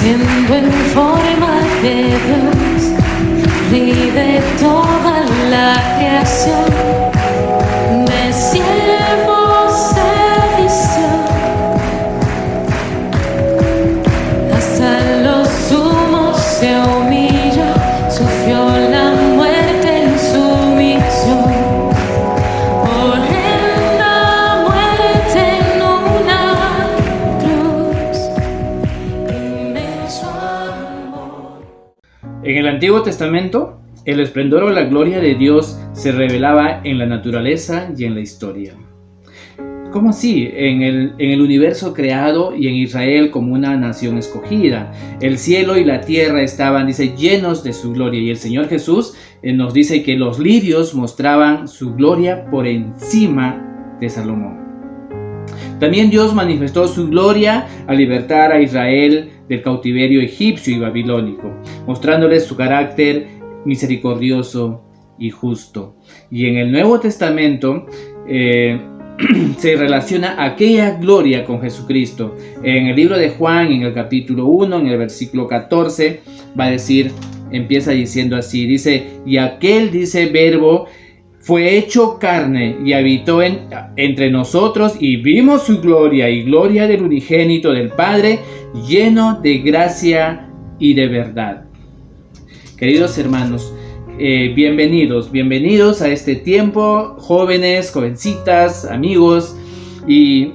siendo en forma de Dios, vive toda la creación, de siervo se vistió, hasta lo sumo se humilló, sufrió la muerte en sumisión. En el Antiguo Testamento, el esplendor o la gloria de Dios se revelaba en la naturaleza y en la historia. ¿Cómo así? En el universo creado y en Israel como una nación escogida. El cielo y la tierra estaban, dice, llenos de su gloria. Y el Señor Jesús nos dice que los lirios mostraban su gloria por encima de Salomón. También Dios manifestó su gloria al libertar a Israel del cautiverio egipcio y babilónico, mostrándoles su carácter misericordioso y justo. Y en el Nuevo Testamento se relaciona aquella gloria con Jesucristo. En el libro de Juan, en el capítulo 1, en el versículo 14, va a decir, empieza diciendo así, dice, y aquel, dice, verbo, fue hecho carne y habitó entre nosotros y vimos su gloria y gloria del unigénito del Padre, lleno de gracia y de verdad. Queridos hermanos, bienvenidos a este tiempo, jóvenes, jovencitas, amigos, y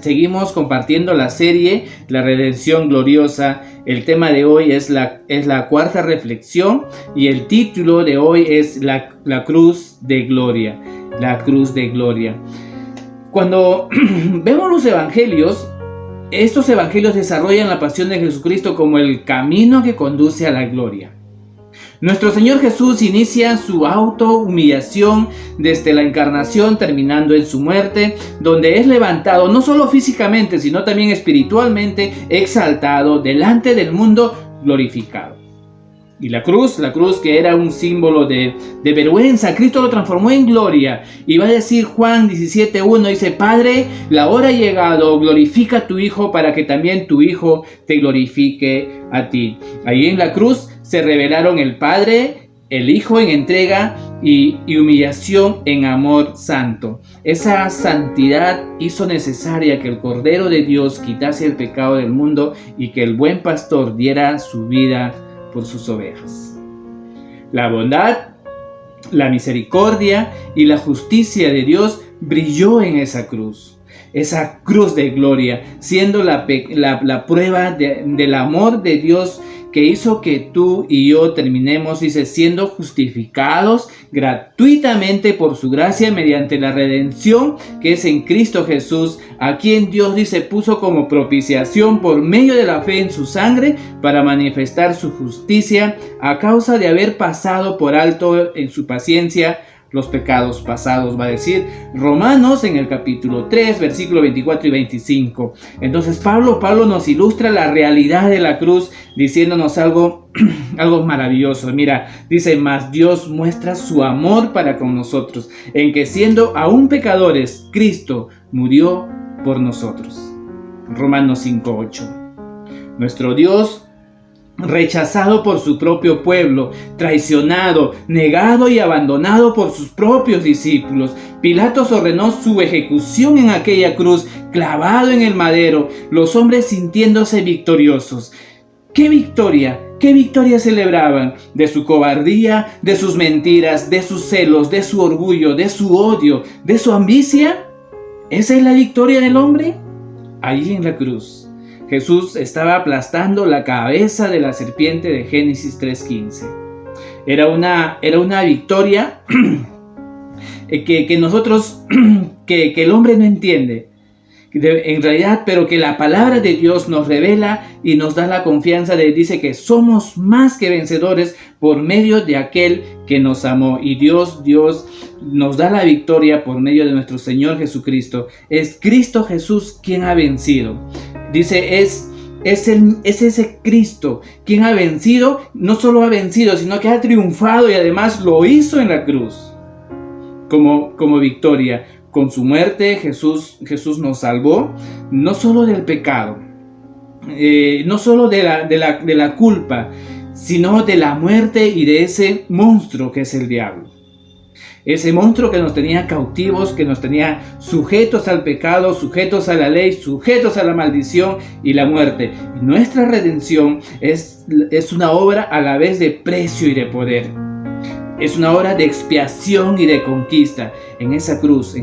seguimos compartiendo la serie La Redención Gloriosa. El tema de hoy es la cuarta reflexión y el título de hoy es la cruz de gloria. La cruz de gloria. Cuando vemos los evangelios, estos evangelios desarrollan la pasión de Jesucristo como el camino que conduce a la gloria. Nuestro Señor Jesús inicia su autohumillación desde la encarnación, terminando en su muerte, donde es levantado no solo físicamente, sino también espiritualmente, exaltado delante del mundo, glorificado. Y la cruz que era un símbolo de vergüenza, Cristo lo transformó en gloria. Y va a decir Juan 17:1, dice, Padre, la hora ha llegado, glorifica a tu Hijo para que también tu Hijo te glorifique a ti. Ahí en la cruz se revelaron el Padre, el Hijo en entrega y humillación en amor santo. Esa santidad hizo necesaria que el Cordero de Dios quitase el pecado del mundo y que el buen pastor diera su vida por sus ovejas. La bondad, la misericordia y la justicia de Dios brilló en esa cruz de gloria, siendo la prueba del amor de Dios que hizo que tú y yo terminemos, dice, siendo justificados gratuitamente por su gracia mediante la redención que es en Cristo Jesús, a quien Dios, dice, puso como propiciación por medio de la fe en su sangre para manifestar su justicia a causa de haber pasado por alto en su paciencia los pecados pasados, va a decir Romanos en el capítulo 3, versículo 24 y 25. Entonces Pablo nos ilustra la realidad de la cruz diciéndonos algo maravilloso. Mira, dice, mas Dios muestra su amor para con nosotros, en que siendo aún pecadores, Cristo murió por nosotros. Romanos 5:8. Nuestro Dios, rechazado por su propio pueblo, traicionado, negado y abandonado por sus propios discípulos, Pilatos ordenó su ejecución en aquella cruz, clavado en el madero, los hombres sintiéndose victoriosos. ¿Qué victoria celebraban? De su cobardía, de sus mentiras, de sus celos, de su orgullo, de su odio, de su ambicia. ¿Esa es la victoria del hombre? Allí en la cruz Jesús estaba aplastando la cabeza de la serpiente de Génesis 3:15. Era una victoria que nosotros, que el hombre no entiende, en realidad, pero que la palabra de Dios nos revela y nos da la confianza dice que somos más que vencedores por medio de aquel que nos amó. Y Dios nos da la victoria por medio de nuestro Señor Jesucristo. Es Cristo Jesús quien ha vencido. Dice, es ese Cristo quien ha vencido, no solo ha vencido, sino que ha triunfado y además lo hizo en la cruz como victoria. Con su muerte Jesús nos salvó no solo del pecado, no solo de la culpa, sino de la muerte y de ese monstruo que es el diablo. Ese monstruo que nos tenía cautivos, que nos tenía sujetos al pecado, sujetos a la ley, sujetos a la maldición y la muerte. Y nuestra redención es una obra a la vez de precio y de poder. Es una obra de expiación y de conquista. En esa cruz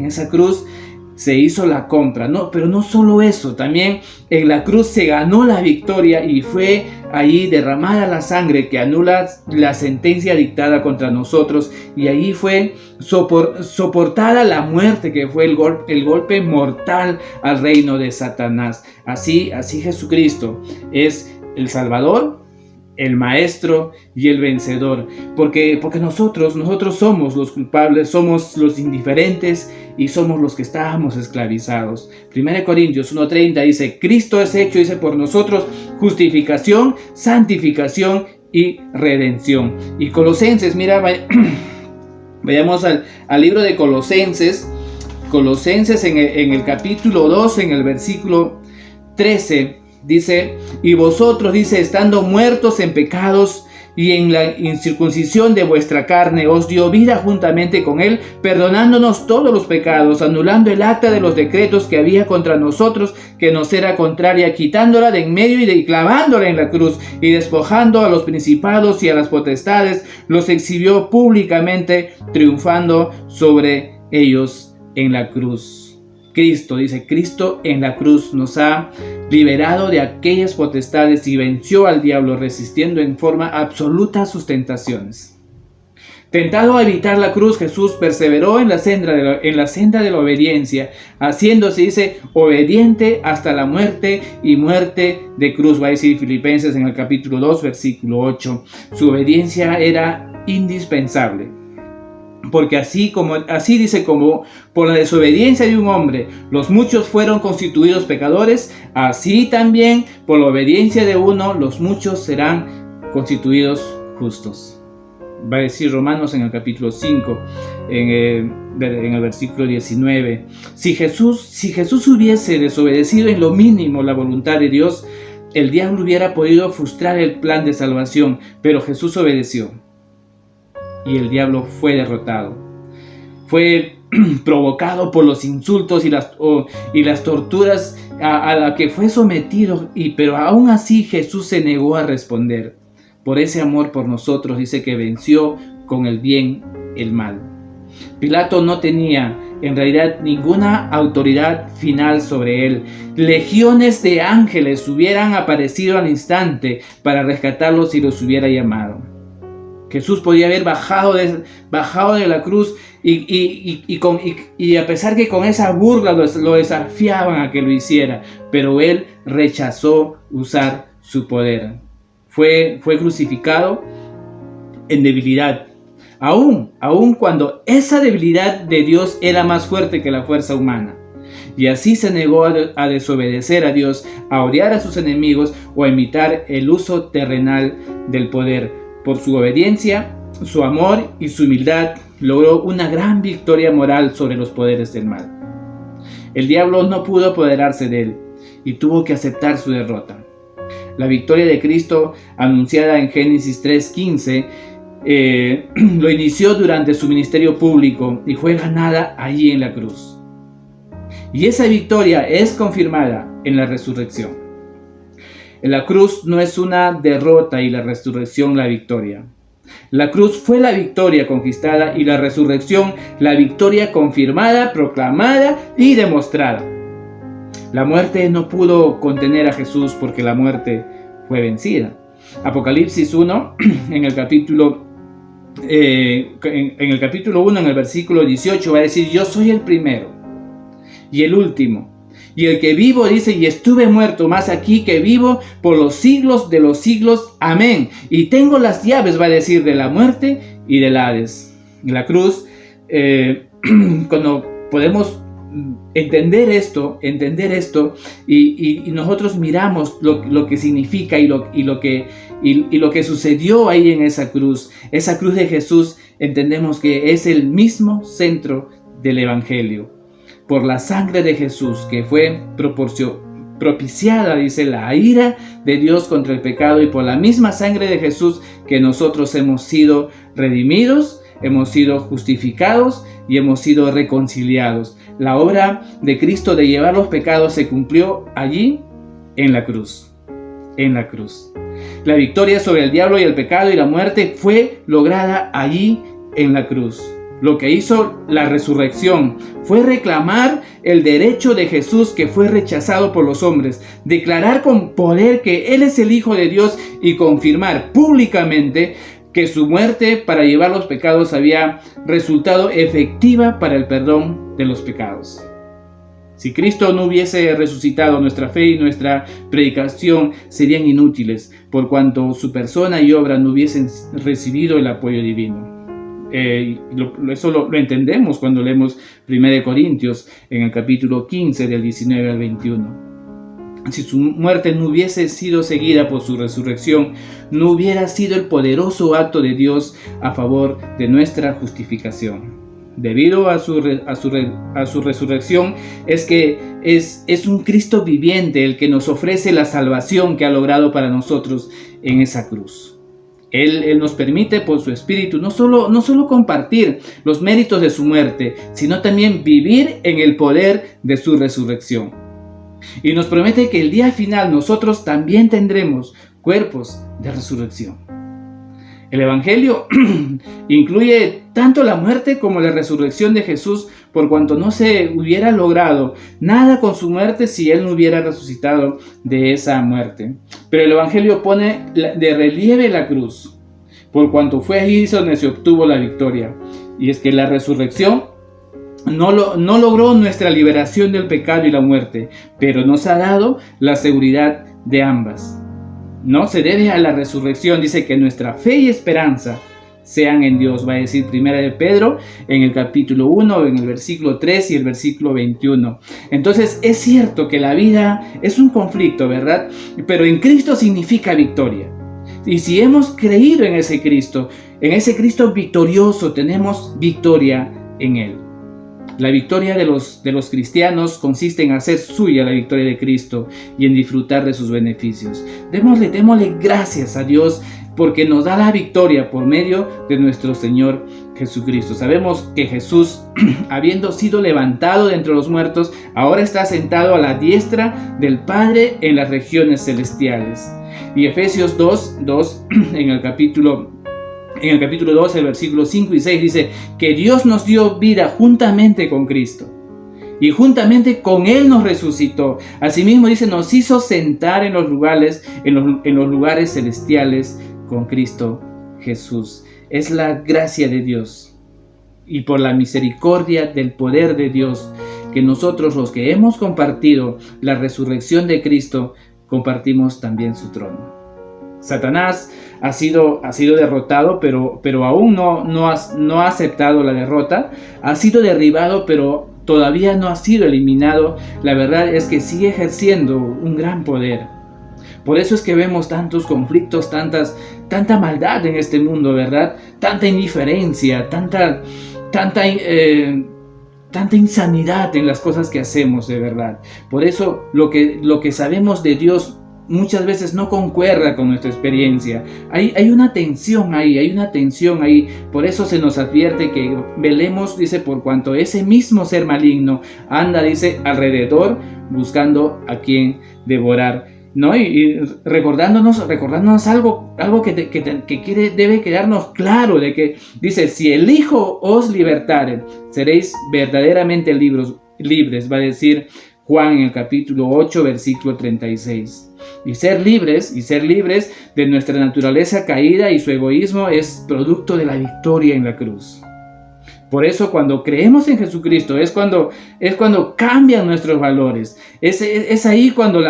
se hizo la compra. No, pero no solo eso, también en la cruz se ganó la victoria y fue ahí derramada la sangre que anula la sentencia dictada contra nosotros, y ahí fue soportada la muerte, que fue el golpe mortal al reino de Satanás. Así Jesucristo es el Salvador, el Maestro y el vencedor, porque nosotros somos los culpables, somos los indiferentes y somos los que estábamos esclavizados. 1 Corintios 1:30 dice: Cristo es hecho, dice, por nosotros justificación, santificación y redención. Y Colosenses, mira, vayamos al libro de Colosenses en el capítulo 2, en el versículo 13. Dice: y vosotros, dice, estando muertos en pecados y en la incircuncisión de vuestra carne, os dio vida juntamente con él, perdonándonos todos los pecados, anulando el acta de los decretos que había contra nosotros, que nos era contraria, quitándola de en medio y clavándola en la cruz, y despojando a los principados y a las potestades, los exhibió públicamente, triunfando sobre ellos en la cruz. Cristo, dice, Cristo en la cruz nos ha liberado de aquellas potestades y venció al diablo, resistiendo en forma absoluta sus tentaciones. Tentado a evitar la cruz, Jesús perseveró en la senda de la obediencia, haciéndose, dice, obediente hasta la muerte y muerte de cruz. Va a decir Filipenses en el capítulo 2, versículo 8. Su obediencia era indispensable. Porque así dice, como por la desobediencia de un hombre los muchos fueron constituidos pecadores, así también por la obediencia de uno los muchos serán constituidos justos. Va a decir Romanos en el capítulo 5, en el versículo 19. Si Jesús hubiese desobedecido en lo mínimo la voluntad de Dios, el diablo hubiera podido frustrar el plan de salvación, pero Jesús obedeció. Y el diablo fue derrotado. Fue provocado por los insultos y las torturas a la que fue sometido, pero aún así Jesús se negó a responder. Por ese amor por nosotros, dice que venció con el bien el mal. Pilato no tenía en realidad ninguna autoridad final sobre él. Legiones de ángeles hubieran aparecido al instante para rescatarlos si los hubiera llamado. Jesús podía haber bajado de la cruz y a pesar que con esa burla lo desafiaban a que lo hiciera, pero él rechazó usar su poder. Fue crucificado en debilidad, aun cuando esa debilidad de Dios era más fuerte que la fuerza humana. Y así se negó a desobedecer a Dios, a odiar a sus enemigos o a imitar el uso terrenal del poder. Por su obediencia, su amor y su humildad, logró una gran victoria moral sobre los poderes del mal. El diablo no pudo apoderarse de él y tuvo que aceptar su derrota. La victoria de Cristo, anunciada en Génesis 3:15, lo inició durante su ministerio público y fue ganada allí en la cruz. Y esa victoria es confirmada en la resurrección. La cruz no es una derrota y la resurrección la victoria. La cruz fue la victoria conquistada y la resurrección la victoria confirmada, proclamada y demostrada. La muerte no pudo contener a Jesús porque la muerte fue vencida. Apocalipsis 1, en el capítulo 1, en el versículo 18, va a decir: yo soy el primero y el último. Y el que vivo, dice, y estuve muerto, más aquí que vivo por los siglos de los siglos. Amén. Y tengo las llaves, va a decir, de la muerte y del Hades. En la cruz, cuando podemos entender esto y nosotros miramos lo que significa y lo que sucedió ahí en esa cruz de Jesús, entendemos que es el mismo centro del Evangelio. Por la sangre de Jesús que fue propiciada, dice, la ira de Dios contra el pecado, y por la misma sangre de Jesús que nosotros hemos sido redimidos, hemos sido justificados y hemos sido reconciliados. La obra de Cristo de llevar los pecados se cumplió allí en la cruz. En la cruz. La victoria sobre el diablo y el pecado y la muerte fue lograda allí en la cruz. Lo que hizo la resurrección fue reclamar el derecho de Jesús que fue rechazado por los hombres, declarar con poder que Él es el Hijo de Dios y confirmar públicamente que su muerte para llevar los pecados había resultado efectiva para el perdón de los pecados. Si Cristo no hubiese resucitado, nuestra fe y nuestra predicación serían inútiles, por cuanto su persona y obra no hubiesen recibido el apoyo divino. Eso lo entendemos cuando leemos 1 Corintios en el capítulo 15 del 19 al 21. Si su muerte no hubiese sido seguida por su resurrección, no hubiera sido el poderoso acto de Dios a favor de nuestra justificación. Debido a su resurrección es que es un Cristo viviente el que nos ofrece la salvación que ha logrado para nosotros en esa cruz. Él nos permite por su Espíritu no solo compartir los méritos de su muerte, sino también vivir en el poder de su resurrección. Y nos promete que el día final nosotros también tendremos cuerpos de resurrección. El Evangelio incluye tanto la muerte como la resurrección de Jesús, por cuanto no se hubiera logrado nada con su muerte si Él no hubiera resucitado de esa muerte. Pero el Evangelio pone de relieve la cruz, por cuanto fue ahí donde se obtuvo la victoria. Y es que la resurrección no logró nuestra liberación del pecado y la muerte, pero nos ha dado la seguridad de ambas. No se debe a la resurrección, dice que nuestra fe y esperanza sean en Dios, va a decir 1 de Pedro en el capítulo 1, en el versículo 3 y el versículo 21. Entonces es cierto que la vida es un conflicto, ¿verdad? Pero en Cristo significa victoria. Y si hemos creído en ese Cristo victorioso, tenemos victoria en Él. La victoria de los cristianos consiste en hacer suya la victoria de Cristo y en disfrutar de sus beneficios. Démosle gracias a Dios porque nos da la victoria por medio de nuestro Señor Jesucristo. Sabemos que Jesús, habiendo sido levantado de entre los muertos, ahora está sentado a la diestra del Padre en las regiones celestiales. Y Efesios 2, en el capítulo 2, el versículo 5 y 6 dice que Dios nos dio vida juntamente con Cristo y juntamente con Él nos resucitó. Asimismo dice, nos hizo sentar en los lugares celestiales con Cristo Jesús. Es la gracia de Dios y por la misericordia del poder de Dios que nosotros, los que hemos compartido la resurrección de Cristo, compartimos también su trono. Satanás ha sido derrotado, pero aún no ha aceptado la derrota. Ha sido derribado, pero todavía no ha sido eliminado. La verdad es que sigue ejerciendo un gran poder. Por eso es que vemos tantos conflictos, tanta maldad en este mundo, ¿verdad? Tanta indiferencia, tanta insanidad en las cosas que hacemos, de verdad. Por eso lo que sabemos de Dios muchas veces no concuerda con nuestra experiencia. Hay una tensión ahí. Por eso se nos advierte que velemos, dice, por cuanto ese mismo ser maligno anda, dice, alrededor buscando a quien devorar, ¿no? Y recordándonos algo que debe quedarnos claro, de que dice, si el Hijo os libertare, seréis verdaderamente libres, va a decir Juan en el capítulo 8, versículo 36. Y ser libres de nuestra naturaleza caída y su egoísmo es producto de la victoria en la cruz. Por eso cuando creemos en Jesucristo es cuando cambian nuestros valores. Es ahí cuando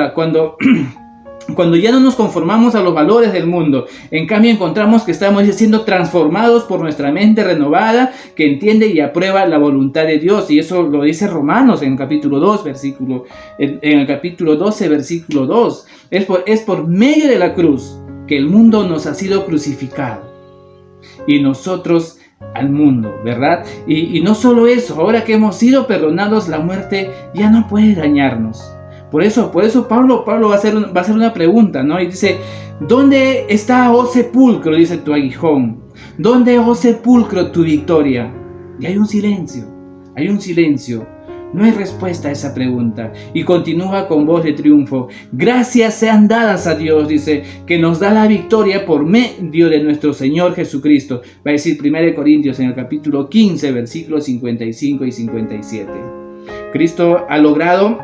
ya no nos conformamos a los valores del mundo. En cambio encontramos que estamos siendo transformados por nuestra mente renovada, que entiende y aprueba la voluntad de Dios. Y eso lo dice Romanos en el capítulo 2, en el capítulo 12, versículo 2. Es por medio de la cruz que el mundo nos ha sido crucificado. Y nosotros al mundo, ¿verdad? Y no solo eso, ahora que hemos sido perdonados, la muerte ya no puede dañarnos. Por eso Pablo va a hacer una pregunta, ¿no? Y dice, ¿dónde está, oh sepulcro? Dice, tu aguijón. ¿Dónde, oh sepulcro, tu victoria? Y hay un silencio. No hay respuesta a esa pregunta. Y continúa con voz de triunfo. Gracias sean dadas a Dios, dice, que nos da la victoria por medio de nuestro Señor Jesucristo. Va a decir 1 Corintios en el capítulo 15, versículos 55 y 57. Cristo ha logrado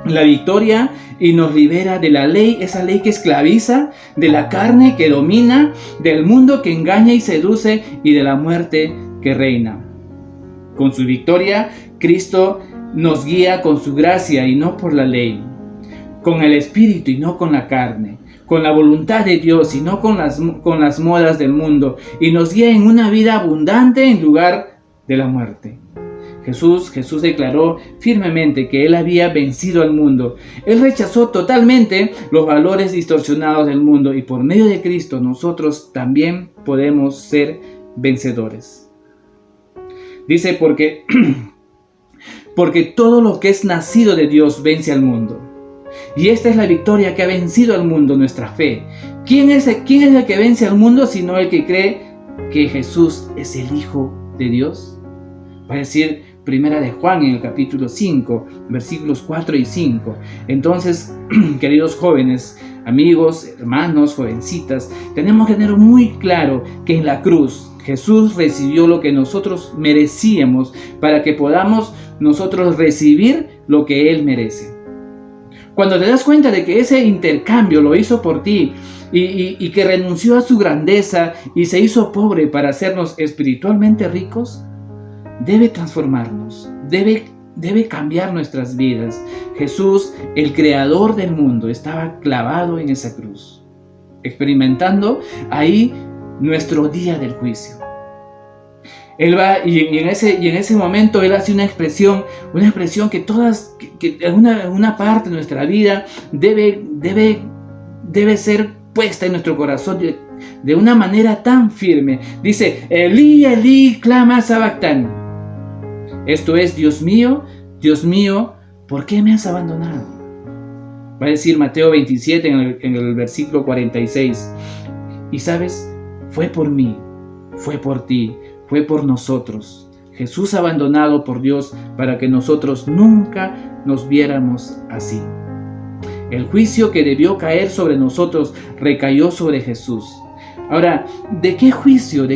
la victoria y nos libera de la ley, esa ley que esclaviza, de la carne que domina, del mundo que engaña y seduce y de la muerte que reina. Con su victoria, Cristo nos guía con su gracia y no por la ley, con el Espíritu y no con la carne, con la voluntad de Dios y no con las modas del mundo, y nos guía en una vida abundante en lugar de la muerte. Jesús declaró firmemente que Él había vencido al mundo. Él rechazó totalmente los valores distorsionados del mundo y por medio de Cristo nosotros también podemos ser vencedores. Dice porque todo lo que es nacido de Dios vence al mundo. Y esta es la victoria que ha vencido al mundo, nuestra fe. ¿Quién es el que vence al mundo sino el que cree que Jesús es el Hijo de Dios? Va a decir Primera de Juan en el capítulo 5, versículos 4 y 5. Entonces, queridos jóvenes, amigos, hermanos, jovencitas, tenemos que tener muy claro que en la cruz Jesús recibió lo que nosotros merecíamos para que podamos nosotros recibir lo que Él merece. Cuando te das cuenta de que ese intercambio lo hizo por ti y que renunció a su grandeza y se hizo pobre para hacernos espiritualmente ricos, debe transformarnos, debe cambiar nuestras vidas. Jesús, el creador del mundo, estaba clavado en esa cruz, experimentando ahí nuestro día del juicio. Él va y en ese momento Él hace una expresión que en una parte de nuestra vida debe ser puesta en nuestro corazón de una manera tan firme. Dice, Elí, Elí, clama sabactani. Esto es, Dios mío, ¿por qué me has abandonado? Va a decir Mateo 27 en el versículo 46. Y sabes, fue por mí, fue por ti, fue por nosotros. Jesús abandonado por Dios para que nosotros nunca nos viéramos así. El juicio que debió caer sobre nosotros recayó sobre Jesús. Ahora, ¿de qué juicio?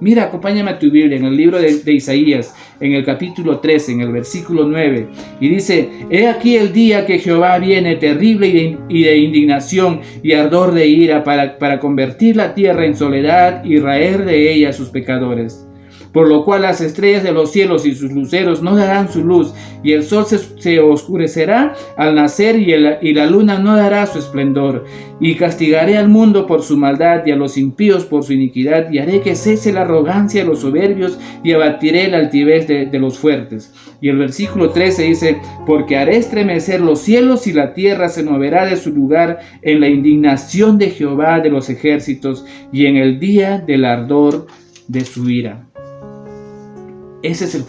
Mira, acompáñame a tu Biblia en el libro de Isaías, en el capítulo 13, en el versículo 9. Y dice, he aquí el día que Jehová viene terrible y de indignación y ardor de ira para convertir la tierra en soledad y raer de ella a sus pecadores. Por lo cual las estrellas de los cielos y sus luceros no darán su luz, y el sol se oscurecerá al nacer, y la luna no dará su esplendor. Y castigaré al mundo por su maldad, y a los impíos por su iniquidad, y haré que cese la arrogancia de los soberbios, y abatiré la altivez de los fuertes. Y el versículo 13 dice, porque haré estremecer los cielos, y la tierra se moverá de su lugar en la indignación de Jehová de los ejércitos, y en el día del ardor de su ira. Ese es el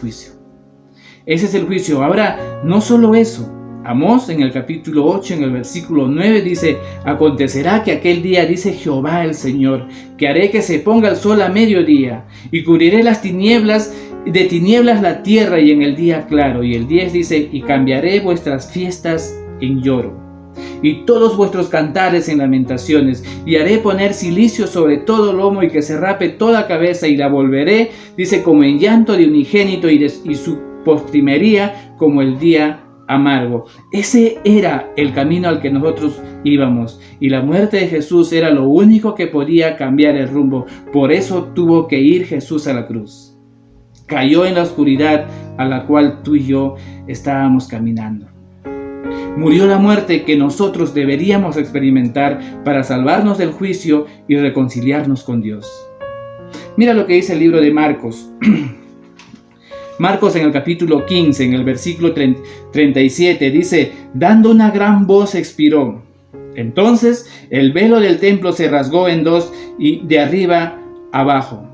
juicio. Ahora, no solo eso. Amós en el capítulo 8, en el versículo 9 dice, acontecerá que aquel día, dice Jehová el Señor, que haré que se ponga el sol a mediodía, y cubriré de tinieblas la tierra y en el día claro. Y el 10 dice, y cambiaré vuestras fiestas en lloro, y todos vuestros cantares en lamentaciones, y haré poner cilicio sobre todo lomo, y que se rape toda cabeza, y la volveré, dice, como en llanto de unigénito, y su postrimería como el día amargo. Ese era el camino al que nosotros íbamos, y la muerte de Jesús era lo único que podía cambiar el rumbo. Por eso tuvo que ir Jesús a la cruz. Cayó en la oscuridad a la cual tú y yo estábamos caminando. Murió la muerte que nosotros deberíamos experimentar para salvarnos del juicio y reconciliarnos con Dios. Mira lo que dice el libro de Marcos. Marcos en el capítulo 15, en el versículo 37, dice, dando una gran voz expiró. Entonces el velo del templo se rasgó en dos y de arriba abajo.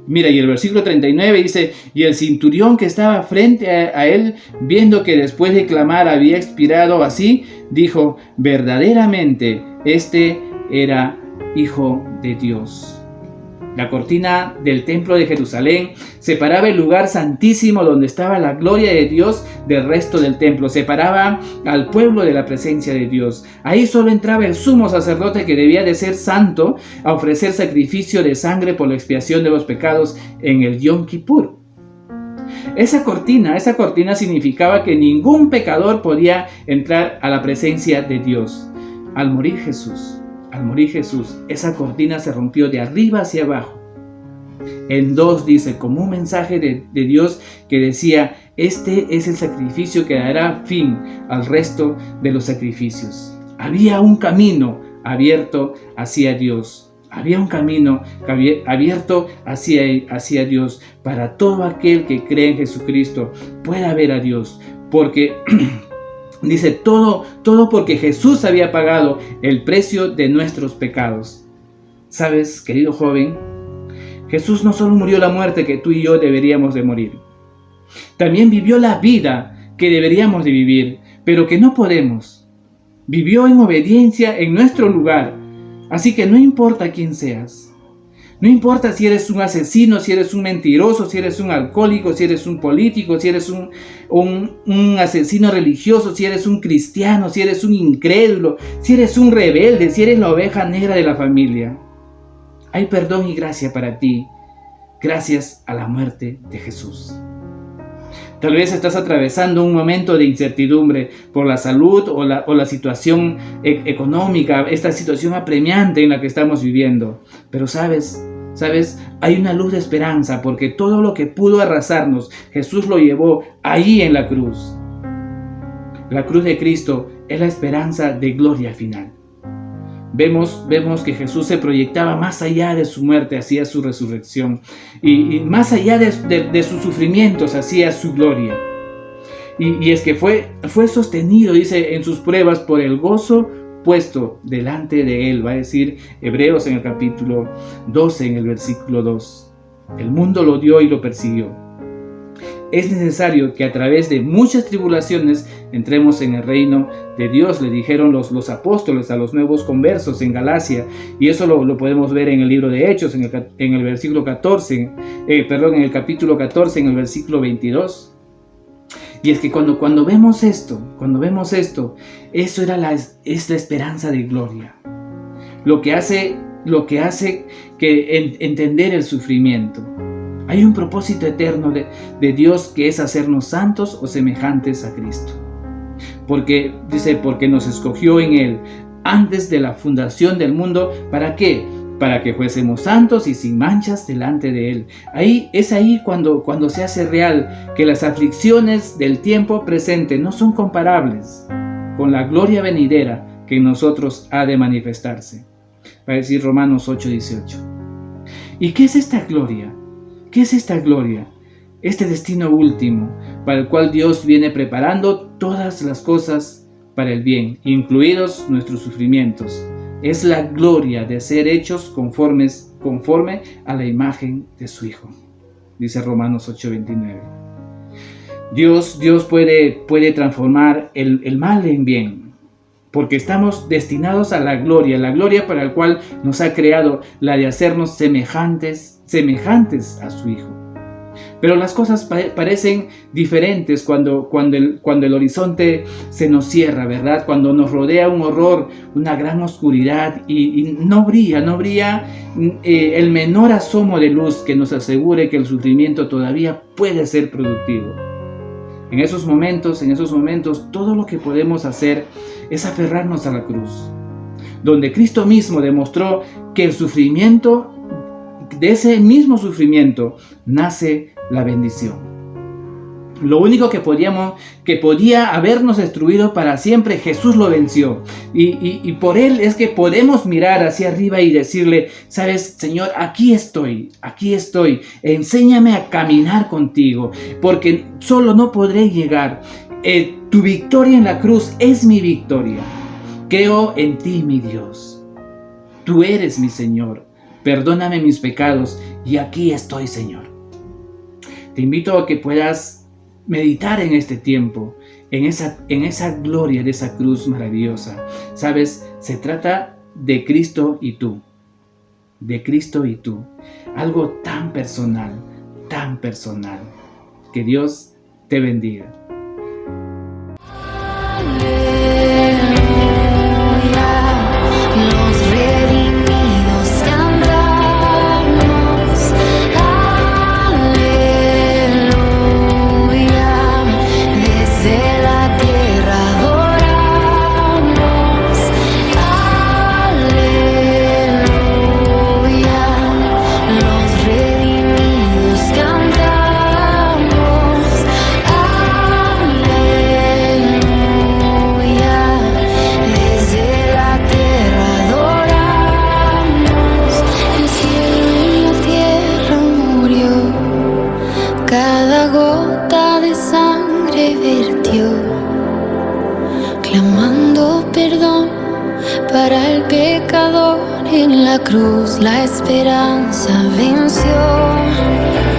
Mira, y el versículo 39 dice: y el centurión que estaba frente a él, viendo que después de clamar había expirado así, dijo: verdaderamente este era Hijo de Dios. La cortina del templo de Jerusalén separaba el lugar santísimo donde estaba la gloria de Dios del resto del templo. Separaba al pueblo de la presencia de Dios. Ahí solo entraba el sumo sacerdote, que debía de ser santo, a ofrecer sacrificio de sangre por la expiación de los pecados en el Yom Kippur. Esa cortina significaba que ningún pecador podía entrar a la presencia de Dios. Al morir Jesús, esa cortina se rompió de arriba hacia abajo. En dos, dice, como un mensaje de Dios que decía: este es el sacrificio que dará fin al resto de los sacrificios. Había un camino abierto hacia Dios. Había un camino abierto hacia Dios para todo aquel que cree en Jesucristo pueda ver a Dios. Porque dice, todo porque Jesús había pagado el precio de nuestros pecados. ¿Sabes, querido joven? Jesús no solo murió la muerte que tú y yo deberíamos de morir. También vivió la vida que deberíamos de vivir, pero que no podemos. Vivió en obediencia en nuestro lugar. Así que no importa quién seas. No importa si eres un asesino, si eres un mentiroso, si eres un alcohólico, si eres un político, si eres un asesino religioso, si eres un cristiano, si eres un incrédulo, si eres un rebelde, si eres la oveja negra de la familia. Hay perdón y gracia para ti, gracias a la muerte de Jesús. Tal vez estás atravesando un momento de incertidumbre por la salud o la situación económica, esta situación apremiante en la que estamos viviendo. Pero ¿sabes? Hay una luz de esperanza, porque todo lo que pudo arrasarnos, Jesús lo llevó ahí en la cruz. La cruz de Cristo es la esperanza de gloria final. Vemos que Jesús se proyectaba más allá de su muerte hacia su resurrección, y más allá de sus sufrimientos hacia su gloria. Y es que fue sostenido, dice, en sus pruebas por el gozo puesto delante de él. Va a decir Hebreos en el capítulo 12, en el versículo 2. El mundo lo odió y lo persiguió. Es necesario que a través de muchas tribulaciones entremos en el reino de Dios, le dijeron los apóstoles a los nuevos conversos en Galacia, y eso lo podemos ver en el libro de Hechos, en el versículo 14, en el capítulo 14, en el versículo 22. Y es que cuando vemos esto, eso es la esperanza de gloria. Lo que hace que entender el sufrimiento. Hay un propósito eterno de Dios, que es hacernos santos o semejantes a Cristo. Porque nos escogió en Él antes de la fundación del mundo. ¿Para qué? Para que fuésemos santos y sin manchas delante de Él. Es ahí cuando se hace real que las aflicciones del tiempo presente no son comparables con la gloria venidera que en nosotros ha de manifestarse. Va a decir Romanos 8:18. ¿Y qué es esta gloria? ¿Qué es esta gloria? Este destino último para el cual Dios viene preparando todas las cosas para el bien, incluidos nuestros sufrimientos. Es la gloria de ser hechos conforme a la imagen de su Hijo. Dice Romanos 8:29. Dios puede transformar el mal en bien, porque estamos destinados a la gloria para la cual nos ha creado, la de hacernos semejantes a su Hijo. Pero las cosas parecen diferentes cuando el horizonte se nos cierra, ¿verdad? Cuando nos rodea un horror, una gran oscuridad, y no brilla el menor asomo de luz que nos asegure que el sufrimiento todavía puede ser productivo. En esos momentos, todo lo que podemos hacer es aferrarnos a la cruz, donde Cristo mismo demostró que el sufrimiento, de ese mismo sufrimiento, nace la bendición. Lo único que podía habernos destruido para siempre, Jesús lo venció. Y por Él es que podemos mirar hacia arriba y decirle: ¿sabes, Señor? Aquí estoy. Enséñame a caminar contigo, porque solo no podré llegar. Tu victoria en la cruz es mi victoria. Creo en ti, mi Dios. Tú eres mi Señor. perdóname mis pecados y aquí estoy, Señor. Te invito a que puedas meditar en este tiempo, en esa gloria de esa cruz maravillosa. Sabes, se trata de Cristo y tú, de Cristo y tú, algo tan personal, que Dios te bendiga. Cada gota de sangre vertió, clamando perdón para el pecador. En la cruz la esperanza venció.